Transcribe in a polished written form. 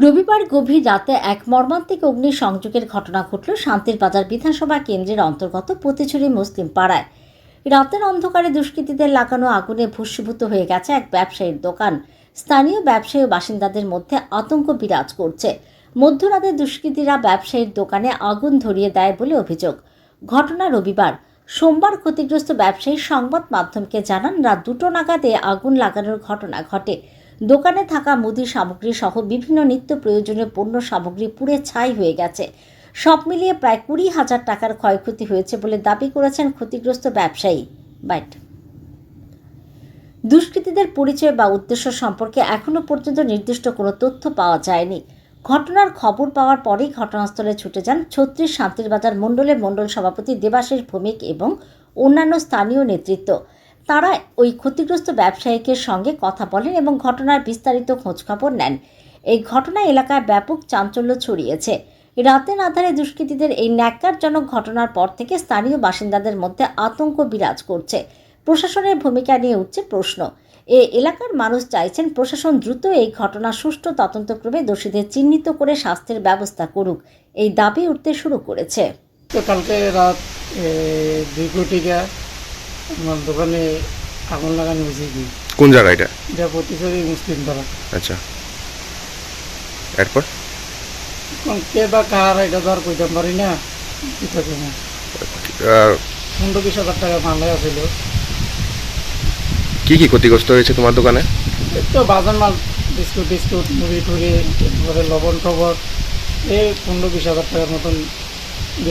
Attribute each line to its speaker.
Speaker 1: রবিবার গভীর রাতে এক মর্মান্তিক অগ্নিসংযোগের ঘটনা ঘটল শান্তির বাজার বিধানসভা কেন্দ্রের অন্তর্গত পতিছড়ি মুসলিম পাড়ায়। রাতের অন্ধকারে দুষ্কৃতীদের লাগানো আগুনে ভস্মীভূত হয়ে গেছে এক ব্যবসায়ীর দোকান। স্থানীয় ব্যবসায়ী ও বাসিন্দাদের মধ্যে আতঙ্ক বিরাজ করছে। মধ্যরাতে দুষ্কৃতীরা ব্যবসায়ীর দোকানে আগুন ধরিয়ে দেয় বলে অভিযোগ। ঘটনা রবিবার। সোমবার ক্ষতিগ্রস্ত ব্যবসায়ী সংবাদ মাধ্যমকে জানান, রাত 2টো নাগাদে আগুন লাগানোর ঘটনা ঘটে। দোকানে থাকা মুদি সামগ্রী সহ বিভিন্ন নিত্য প্রয়োজনীয় পণ্য সামগ্রী পুড়ে ছাই হয়ে গেছে। সব মিলিয়ে প্রায় 20,000 টাকার ক্ষয়ক্ষতি হয়েছে বলে দাবি করেছেন ক্ষতিগ্রস্ত ব্যবসায়ী। দুষ্কৃতীদের পরিচয় বা উদ্দেশ্য সম্পর্কে এখনো পর্যন্ত নির্দিষ্ট কোনো তথ্য পাওয়া যায়নি। ঘটনার খবর পাওয়ার পরেই ঘটনাস্থলে ছুটে যান 36 শান্তির বাজার মণ্ডলের মণ্ডল সভাপতি দেবাশিস ভৌমিক এবং অন্যান্য স্থানীয় নেতৃত্ব। তারা ওই ক্ষতিগ্রস্ত ব্যবসায়ীকের সঙ্গে কথা বলেন এবং ঘটনার বিস্তারিত খোঁজখবর নেন। এই ঘটনা এলাকায় ব্যাপক চাঞ্চল্য ছড়িয়েছে। রাতের আঁধারে দুষ্কৃতীদের এই ন্যাক্কারজনক ঘটনার পর থেকে স্থানীয় বাসিন্দাদের মধ্যে আতঙ্ক বিরাজ করছে। প্রশাসনের ভূমিকা নিয়ে উঠছে প্রশ্ন। এলাকার মানুষ চাইছেন প্রশাসন দ্রুত এই ঘটনা সুষ্ঠু তদন্তক্রমে দোষীদের চিহ্নিত করে শাস্তির ব্যবস্থা করুক, এই দাবি উঠতে শুরু করেছে।
Speaker 2: তো কালকে রাত 2 কোটিকা আমার দোকানে আগুন লাগানো হয়েছে। কি
Speaker 3: কোন জায়গা এটা?
Speaker 2: এটা পতিছড়ি মুসলিম পাড়া।
Speaker 3: আচ্ছা, এরপর
Speaker 2: কে বা কার এটা তো আর কইতে পারি না। কি থাকে না 15-20 হাজার টাকা মাল আছিল।
Speaker 3: কি কি ক্ষতিগ্রস্ত হয়েছে তোমার দোকানে?
Speaker 2: তো বাজার মাল, বিস্কুট মুড়ি টুড়ি, তারপরে লবণ টবর, এই 15-20 হাজার টাকার মতন